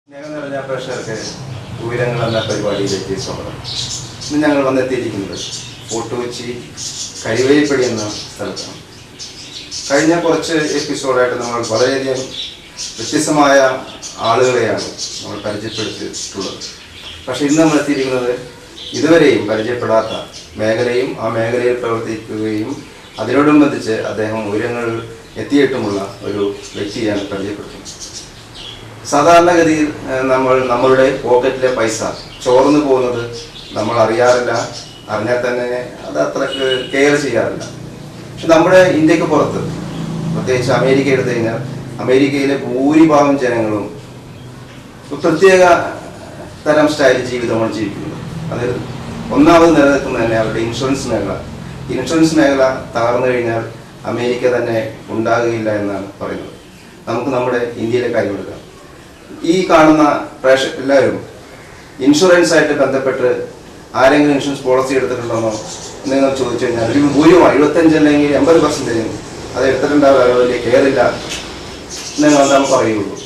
സ്നേഹം നിറഞ്ഞ പ്രേക്ഷകർക്ക് ഉയരങ്ങൾ എന്ന പരിപാടിയിലേക്ക് സ്വാഗതം. ഇന്ന് ഞങ്ങൾ വന്നെത്തിയിരിക്കുന്നത് ഫോർട്ട് കൊച്ചി കരിവേലിപ്പടി എന്ന സ്ഥലത്താണ്. കഴിഞ്ഞ കുറച്ച് എപ്പിസോഡായിട്ട് നമ്മൾ വളരെയധികം വ്യത്യസ്തമായ ആളുകളെയാണ് നമ്മൾ പരിചയപ്പെടുത്തിയിട്ടുള്ളത്. പക്ഷേ ഇന്ന് നമ്മൾ എത്തിയിരിക്കുന്നത് ഇതുവരെയും പരിചയപ്പെടാത്ത മേഖലയും ആ മേഖലയിൽ പ്രവർത്തിക്കുകയും അതിനോടനുബന്ധിച്ച് അദ്ദേഹം ഉയരങ്ങൾ എത്തിയിട്ടുമുള്ള ഒരു വ്യക്തിയാണ് പരിചയപ്പെടുത്തുന്നത്. സാധാരണഗതിയിൽ നമ്മളുടെ പോക്കറ്റിലെ പൈസ ചോർന്നു പോകുന്നത് നമ്മൾ അറിയാറില്ല, അറിഞ്ഞാൽ തന്നെ അത് അത്രക്ക് കെയർ ചെയ്യാറില്ല. പക്ഷെ നമ്മുടെ ഇന്ത്യക്ക് പുറത്ത്, പ്രത്യേകിച്ച് അമേരിക്ക എടുത്തു കഴിഞ്ഞാൽ അമേരിക്കയിലെ ഭൂരിഭാഗം ജനങ്ങളും പ്രത്യേക തരം സ്റ്റൈൽ ജീവിതമാണ് ജീവിക്കുന്നത്. അത് ഒന്നാമത് നിലനിൽക്കുന്നത് തന്നെ അവരുടെ ഇൻഷുറൻസ് മേഖല. ഇൻഷുറൻസ് മേഖല തകർന്നു കഴിഞ്ഞാൽ അമേരിക്ക തന്നെ ഉണ്ടാകുകയില്ല എന്നാണ് പറയുന്നത്. നമുക്ക് നമ്മുടെ ഇന്ത്യയിലെ കാര്യമെടുക്കാം. ഈ കാണുന്ന എല്ലാവരും ഇൻഷുറൻസ് ആയിട്ട് ബന്ധപ്പെട്ട് ആരെങ്കിലും ഇൻഷുറൻസ് പോളിസി എടുത്തിട്ടുണ്ടെന്നോ നിങ്ങൾ ചോദിച്ചു കഴിഞ്ഞാൽ ഒരു ഭൂരിഭാഗം 75 അല്ലെങ്കിൽ 80% അത് എടുത്തിട്ടുണ്ടാവില്ല, വലിയ കെയറില്ല നിങ്ങൾ നമുക്ക് പറയുള്ളൂ.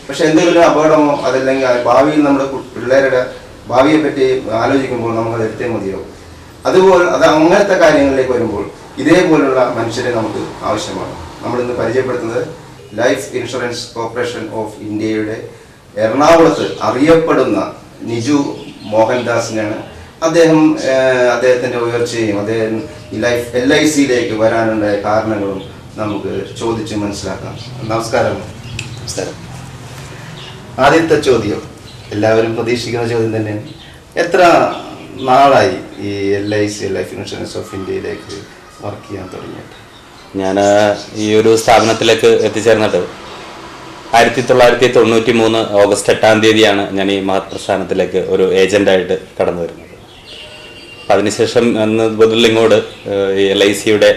പക്ഷെ എന്തെങ്കിലും അപകടമോ അതല്ലെങ്കിൽ ഭാവിയിൽ നമ്മുടെ പിള്ളേരുടെ ഭാവിയെ പറ്റി ആലോചിക്കുമ്പോൾ നമുക്കത് എടുത്തേ മതിയാവും. അതുപോലെ അങ്ങനത്തെ കാര്യങ്ങളിലേക്ക് വരുമ്പോൾ ഇതേപോലുള്ള മനുഷ്യരെ നമുക്ക് ആവശ്യമാണ്. നമ്മളിന്ന് പരിചയപ്പെടുത്തുന്നത് ലൈഫ് ഇൻഷുറൻസ് കോർപ്പറേഷൻ ഓഫ് ഇന്ത്യയുടെ എറണാകുളത്ത് അറിയപ്പെടുന്ന നിജു മോഹൻദാസിനെയാണ്. അദ്ദേഹത്തിൻ്റെ ഉയർച്ചയും അദ്ദേഹം ഈ LICയിലേക്ക് വരാനുണ്ടായ കാരണങ്ങളും നമുക്ക് ചോദിച്ച് മനസ്സിലാക്കാം. നമസ്കാരം. നമസ്കാരം. ആദ്യത്തെ ചോദ്യം എല്ലാവരും പ്രതീക്ഷിക്കുന്ന ചോദ്യം തന്നെയാണ്. എത്ര നാളായി ഈ LIC ലൈഫ് ഇൻഷുറൻസ് ഓഫ് ഇന്ത്യയിലേക്ക് വർക്ക് ചെയ്യാൻ തുടങ്ങിയിട്ട്? ഞാൻ ഈ ഒരു സ്ഥാപനത്തിലേക്ക് എത്തിച്ചേർന്നിട്ട് 1993 ഓഗസ്റ്റ് 8 തീയതിയാണ് ഞാൻ ഈ മഹത്പ്രസ്ഥാനത്തിലേക്ക് ഒരു ഏജൻ്റായിട്ട് കടന്നു വരുന്നത്. അപ്പം അതിനുശേഷം അന്ന് മുതൽ ഇങ്ങോട്ട് ഈ LICയുടെ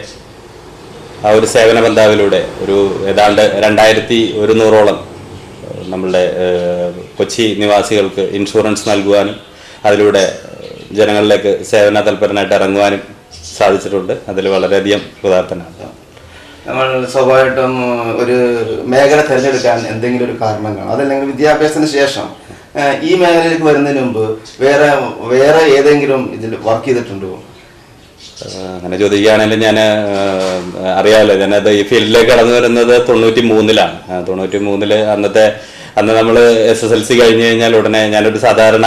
ആ ഒരു സേവന ബന്ധാവിലൂടെ ഒരു ഏതാണ്ട് 2100ഓളം നമ്മളുടെ കൊച്ചി നിവാസികൾക്ക് ഇൻഷുറൻസ് നൽകുവാനും അതിലൂടെ ജനങ്ങളിലേക്ക് സേവന തൽപരനായിട്ട് ഇറങ്ങുവാനും സാധിച്ചിട്ടുണ്ട്. അതിൽ വളരെയധികം കൃതാർത്ഥനാണ്. നമ്മൾ സ്വാഭാവികമായിട്ടും ഒരു മേഖല തിരഞ്ഞെടുക്കാൻ എന്തെങ്കിലും ഒരു കാരണം കാണും. അതല്ലെങ്കിൽ വിദ്യാഭ്യാസത്തിന് ശേഷം ഈ മേഖലയിലേക്ക് വരുന്നതിന് മുമ്പ് വേറെ ഏതെങ്കിലും ഇതിൽ വർക്ക് ചെയ്തിട്ടുണ്ടോ? അങ്ങനെ ചോദിക്കുകയാണെങ്കിൽ ഞാൻ അറിയാമല്ലോ, ഞാനത് ഈ ഫീൽഡിലേക്ക് കടന്നു വരുന്നത് 93-ലാണ്. 93-ല് അന്ന് നമ്മൾ SSLC കഴിഞ്ഞ് കഴിഞ്ഞാൽ ഉടനെ ഞാനൊരു സാധാരണ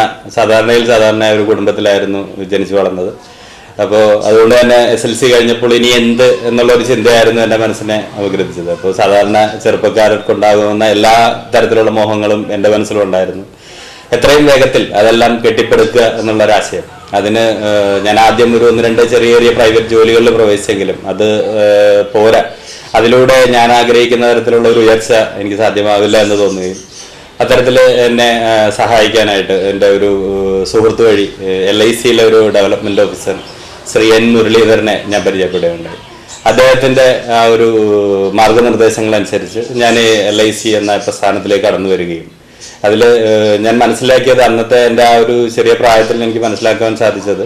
ഒരു കുടുംബത്തിലായിരുന്നു ജനിച്ചു വളർന്നത്. അപ്പോൾ അതുകൊണ്ട് തന്നെ SSLC കഴിഞ്ഞപ്പോൾ ഇനി എന്ത് എന്നുള്ളൊരു ചിന്തയായിരുന്നു എൻ്റെ മനസ്സിനെ അപഗ്രഥിച്ചത്. അപ്പോൾ സാധാരണ ചെറുപ്പക്കാർക്കുണ്ടാകുന്ന എല്ലാ തരത്തിലുള്ള മോഹങ്ങളും എൻ്റെ മനസ്സിലുണ്ടായിരുന്നു. എത്രയും വേഗത്തിൽ അതെല്ലാം കെട്ടിപ്പടുക്കുക എന്നുള്ളൊരാശയം. അതിന് ഞാൻ ആദ്യം ഒരു 1-2 ചെറിയ പ്രൈവറ്റ് ജോലികളിൽ പ്രവേശിച്ചെങ്കിലും അത് പോരാ. അതിലൂടെ ഞാൻ ആഗ്രഹിക്കുന്ന തരത്തിലുള്ള ഒരു ഉയർച്ച എനിക്ക് സാധ്യമാവില്ല എന്ന് തോന്നുകയും അത്തരത്തിൽ എന്നെ സഹായിക്കാനായിട്ട് എൻ്റെ ഒരു സുഹൃത്ത് വഴി LICയിലെ ഒരു ഡെവലപ്മെൻറ്റ് ഓഫീസർ ശ്രീ N മുരളീധരനെ ഞാൻ പരിചയപ്പെടുകയുണ്ടായി. അദ്ദേഹത്തിൻ്റെ ആ ഒരു മാർഗനിർദ്ദേശങ്ങളനുസരിച്ച് ഞാൻ LIC എന്ന പ്രസ്ഥാനത്തിലേക്ക് കടന്നു വരികയും അതിൽ ഞാൻ മനസ്സിലാക്കിയത്, അന്നത്തെ എൻ്റെ ആ ഒരു ചെറിയ പ്രായത്തിൽ എനിക്ക് മനസ്സിലാക്കാൻ സാധിച്ചത്,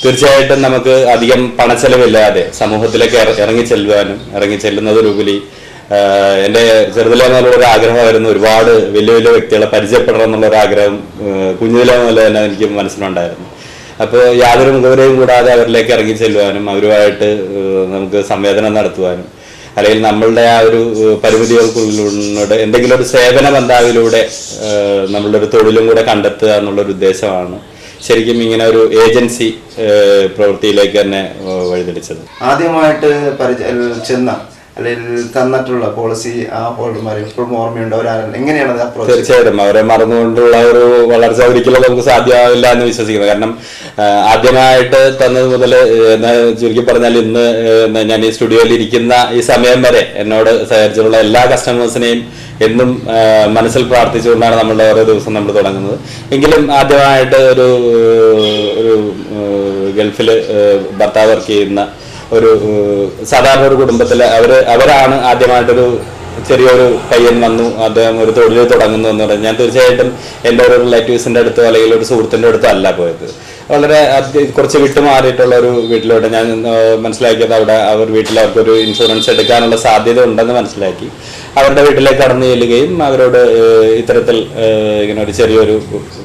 തീർച്ചയായിട്ടും നമുക്ക് അധികം പണച്ചെലവില്ലാതെ സമൂഹത്തിലേക്ക് ഇറങ്ങിച്ചെല്ലുന്നതിലുപരി എൻ്റെ ചെറുതിലെ മുതലുള്ളൊരു ആഗ്രഹമായിരുന്നു ഒരുപാട് വലിയ വ്യക്തികളെ പരിചയപ്പെടണം എന്നുള്ളൊരു ആഗ്രഹം കുഞ്ഞിലെ മുതൽ തന്നെ എനിക്ക് മനസ്സിലുണ്ടായിരുന്നു. അപ്പോൾ യാതൊരു മുഖവരെയും കൂടാതെ അവരിലേക്ക് ഇറങ്ങിച്ചെല്ലുവാനും അവരുമായിട്ട് നമുക്ക് സംവേദനം നടത്തുവാനും അല്ലെങ്കിൽ നമ്മളുടെ ആ ഒരു പരിമിതികൾക്കുള്ളിലൂടെ എന്തെങ്കിലും ഒരു സേവന ബന്ധാവിലൂടെ നമ്മളുടെ ഒരു തൊഴിലും കൂടെ കണ്ടെത്തുക എന്നുള്ളൊരു ഉദ്ദേശമാണ് ശരിക്കും ഇങ്ങനെ ഒരു ഏജൻസി പ്രവൃത്തിയിലേക്ക് തന്നെ വഴിതെളിച്ചത്. ആദ്യമായിട്ട് ചെന്ന അല്ലെങ്കിൽ തന്നിട്ടുള്ള പോളിസി ആ ഹോൾഡർമാരെ ഇപ്പോഴും ഓർമ്മയുണ്ടോ? എങ്ങനെയാണ്? തീർച്ചയായിട്ടും അവരെ മറന്നുകൊണ്ടുള്ള ഒരു വളർച്ച ഒരിക്കലും നമുക്ക് സാധ്യമാവില്ല എന്ന് വിശ്വസിക്കുന്നത്. കാരണം ആദ്യമായിട്ട് തന്നത് മുതൽ ചുരുക്കി പറഞ്ഞാൽ ഇന്ന് ഞാൻ ഈ സ്റ്റുഡിയോയിൽ ഇരിക്കുന്ന ഈ സമയം വരെ എന്നോട് സഹകരിച്ചിട്ടുള്ള എല്ലാ കസ്റ്റമേഴ്സിനെയും എന്നും മനസ്സിൽ പ്രാർത്ഥിച്ചുകൊണ്ടാണ് നമ്മളുടെ ഓരോ ദിവസം നമ്മൾ തുടങ്ങുന്നത്. എങ്കിലും ആദ്യമായിട്ട് ഒരു ഗൾഫിൽ ഭർത്താവ് വർക്ക് ചെയ്യുന്ന ഒരു സാധാരണ ഒരു കുടുംബത്തിൽ അവരാണ് ആദ്യമായിട്ടൊരു ചെറിയൊരു പയ്യൻ വന്നു, അദ്ദേഹം ഒരു തൊഴിൽ തുടങ്ങുന്നു എന്ന് പറഞ്ഞാൽ ഞാൻ തീർച്ചയായിട്ടും എൻ്റെ ഒരു റിലേറ്റീവ്സിൻ്റെ അടുത്തോ അല്ലെങ്കിൽ ഒരു സുഹൃത്തിൻ്റെ അടുത്തോ അല്ല പോയത്. വളരെ കുറച്ച് വിട്ടുമാറിയിട്ടുള്ള ഒരു വീട്ടിലോട്ട് ഞാൻ മനസ്സിലാക്കിയത് അവിടെ വീട്ടിൽ അവർക്കൊരു ഇൻഷുറൻസ് എടുക്കാനുള്ള സാധ്യത ഉണ്ടെന്ന് മനസ്സിലാക്കി അവരുടെ വീട്ടിലേക്ക് കടന്നു ചെല്ലുകയും അവരോട് ഇത്തരത്തിൽ ഇങ്ങനെ ഒരു ചെറിയൊരു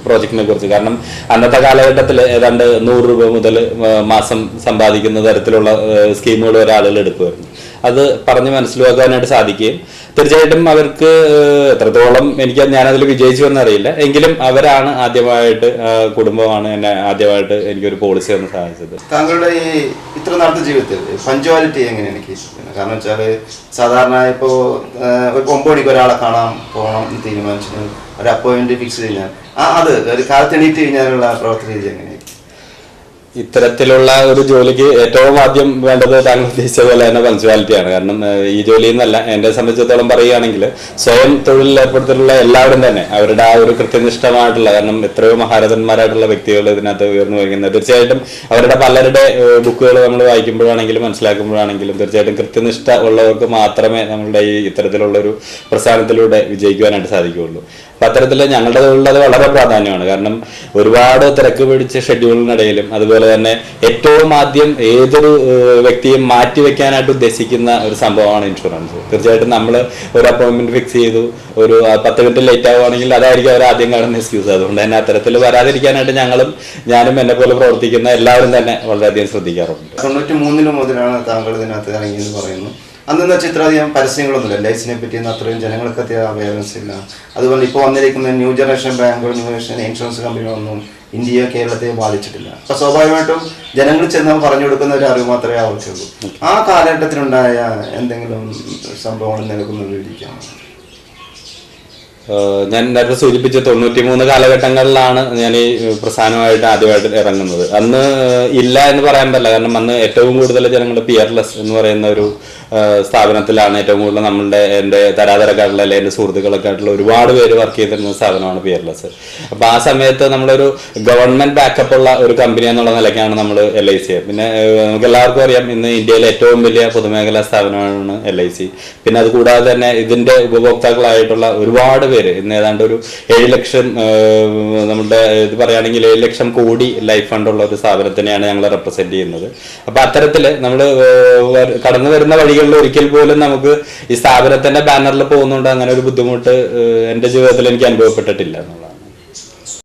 പ്രോജക്റ്റിനെ കുറിച്ച്, കാരണം അന്നത്തെ കാലഘട്ടത്തിൽ ഏതാണ്ട് 100 രൂപ മുതൽ മാസം സമ്പാദിക്കുന്ന തരത്തിലുള്ള സ്കീമുകൾ ഒരാളുകൾ എടുക്കുമായിരുന്നു. അത് പറഞ്ഞ് മനസ്സിലാക്കാനായിട്ട് സാധിക്കുകയും തീർച്ചയായിട്ടും അവർക്ക് എത്രത്തോളം ഞാനതിൽ വിജയിച്ചു എന്നറിയില്ല, എങ്കിലും അവരാണ് ആദ്യമായിട്ട്, കുടുംബമാണ് എന്നെ ആദ്യമായിട്ട് എനിക്കൊരു പോളിസി തന്ന് സഹായിച്ചത്. താങ്കളുടെ ഈ ഇത്ര നാളത്തെ ജീവിതത്തിൽ പഞ്ച്വാലിറ്റി എങ്ങനെയാണ് എനിക്ക് ഇഷ്ടപ്പെടുന്നത്? കാരണം വെച്ചാൽ സാധാരണ ഇപ്പോൾ 9 മണിക്ക് ഒരാളെ കാണാൻ പോകണം എന്ന് തീരുമാനിച്ചു ഒരു അപ്പോയിൻമെന്റ് ഫിക്സ് കഴിഞ്ഞാൽ അത് ഒരു കാലത്തെണീറ്റ് കഴിഞ്ഞാലുള്ള പ്രവർത്തന രീതി എങ്ങനെയാണ്? ഇത്തരത്തിലുള്ള ഒരു ജോലിക്ക് ഏറ്റവും ആദ്യം വേണ്ടത് താങ്കൾ ഉദ്ദേശിച്ച പോലെ തന്നെ പങ്ക്ച്വാലിറ്റിയാണ്. കാരണം ഈ ജോലി എന്നല്ല, എന്നെ സംബന്ധിച്ചിടത്തോളം പറയുകയാണെങ്കിൽ സ്വയം തൊഴിലിൽ ഏർപ്പെടുത്തിയിട്ടുള്ള എല്ലാവരും തന്നെ അവരുടെ ആ ഒരു കൃത്യനിഷ്ഠമായിട്ടുള്ള, കാരണം എത്രയോ മഹാരഥന്മാരായിട്ടുള്ള വ്യക്തികൾ ഇതിനകത്ത് ഉയർന്നു വരുന്നത് തീർച്ചയായിട്ടും അവരുടെ പലരുടെ ബുക്കുകൾ നമ്മൾ വായിക്കുമ്പോഴാണെങ്കിലും മനസ്സിലാക്കുമ്പോഴാണെങ്കിലും തീർച്ചയായിട്ടും കൃത്യനിഷ്ഠ ഉള്ളവർക്ക് മാത്രമേ നമ്മളുടെ ഈ ഇത്തരത്തിലുള്ള ഒരു പ്രസ്ഥാനത്തിലൂടെ വിജയിക്കുവാനായിട്ട് സാധിക്കുകയുള്ളൂ. അപ്പം അത്തരത്തിൽ ഞങ്ങളുടെ തൊഴിലുള്ളത് വളരെ പ്രാധാന്യമാണ്. കാരണം ഒരുപാട് തിരക്ക് പിടിച്ച ഷെഡ്യൂളിനിടയിലും അതുപോലെ തന്നെ ഏറ്റവും ആദ്യം ഏതൊരു വ്യക്തിയും മാറ്റിവെക്കാനായിട്ട് ഉദ്ദേശിക്കുന്ന ഒരു സംഭവമാണ് ഇൻഷുറൻസ്. തീർച്ചയായിട്ടും നമ്മൾ ഒരു അപ്പോയിൻമെന്റ് ഫിക്സ് ചെയ്തു, ഒരു 10 മിനിറ്റ് ലേറ്റ് ആവുകയാണെങ്കിൽ അതായിരിക്കും അവർ ആദ്യം കാണുന്ന എക്സ്ക്യൂസ്. അതുകൊണ്ട് തന്നെ അത്തരത്തിൽ വരാതിരിക്കാനായിട്ട് ഞാനും എന്നെ പോലെ പ്രവർത്തിക്കുന്ന എല്ലാവരും തന്നെ വളരെയധികം ശ്രദ്ധിക്കാറുണ്ട്. 93 മുതലാണ് താങ്കൾ ഇതിനകത്ത് ഇറങ്ങിയെന്ന് പറയുന്നു. അന്നെന്ന് വെച്ചാൽ ഇത്രയധികം പരസ്യങ്ങളൊന്നുമില്ല, ലൈസിനെ പറ്റിയൊന്നും അത്രയും ജനങ്ങൾക്ക് അവയർനെസ് ഇല്ല. അതുപോലെ ഇപ്പോൾ വന്നിരിക്കുന്ന ന്യൂ ജനറേഷൻ ബാങ്കുകൾ, ന്യൂ ജനറേഷൻ ഇൻഷുറൻസ് കമ്പനികളൊന്നും ഇന്ത്യയെ കേരളത്തെ ബാധിച്ചിട്ടില്ല. അപ്പൊ സ്വാഭാവികമായിട്ടും ജനങ്ങൾ ചെന്ന് പറഞ്ഞു കൊടുക്കുന്ന ഒരു അറിവ് മാത്രമേ അവർക്കുള്ളൂ. ആ കാലഘട്ടത്തിലുണ്ടായ എന്തെങ്കിലും സംഭവങ്ങൾ നിലനിൽക്കുന്ന വിവരിക്കാം. ഞാൻ നേരത്തെ സൂചിപ്പിച്ച 93 കാലഘട്ടങ്ങളിലാണ് ഞാൻ ഈ പ്രസ്ഥാനമായിട്ട് ആദ്യമായിട്ട് ഇറങ്ങുന്നത്. അന്ന് ഇല്ല എന്ന് പറയാൻ പറ്റില്ല, കാരണം അന്ന് ഏറ്റവും കൂടുതൽ ജനങ്ങൾ പിയർലെസ് എന്ന് പറയുന്ന ഒരു സ്ഥാപനത്തിലാണ് ഏറ്റവും കൂടുതൽ എൻ്റെ തരാതരക്കാട്ടുള്ള അല്ലെങ്കിൽ എൻ്റെ സുഹൃത്തുക്കളൊക്കെ ആയിട്ടുള്ള ഒരുപാട് പേര് വർക്ക് ചെയ്തിരുന്ന സ്ഥാപനമാണ് പിയർലെസ്. അപ്പോൾ ആ സമയത്ത് നമ്മളൊരു ഗവൺമെന്റ് ബാക്കപ്പ് ഉള്ള ഒരു കമ്പനി എന്നുള്ള നിലയ്ക്കാണ് നമ്മൾ LIC. പിന്നെ നമുക്ക് എല്ലാവർക്കും അറിയാം, ഇന്ന് ഇന്ത്യയിലെ ഏറ്റവും വലിയ പൊതുമേഖലാ സ്ഥാപനമാണ് LIC. പിന്നെ അത് കൂടാതെ തന്നെ ഇതിന്റെ ഉപഭോക്താക്കളായിട്ടുള്ള ഒരുപാട് പേര്, ഇന്ന് ഏതാണ്ട് ഒരു 7 ലക്ഷം, നമ്മുടെ ഇത് പറയുകയാണെങ്കിൽ 7 ലക്ഷം കോടി ലൈഫ് ഫണ്ടുള്ള ഒരു സ്ഥാപനത്തിനെയാണ് ഞങ്ങൾ റെപ്രസെന്റ് ചെയ്യുന്നത്. അപ്പൊ അത്തരത്തിൽ നമ്മൾ കടന്നു വരുന്ന വഴികളിൽ ഒരിക്കൽ പോലും നമുക്ക് ഈ സ്ഥാപനത്തിന്റെ ബാനറിൽ പോകുന്നുണ്ട് അങ്ങനെ ഒരു ബുദ്ധിമുട്ട് എൻ്റെ ജീവിതത്തിൽ എനിക്ക് അനുഭവപ്പെട്ടിട്ടില്ല എന്നുള്ളതാണ്.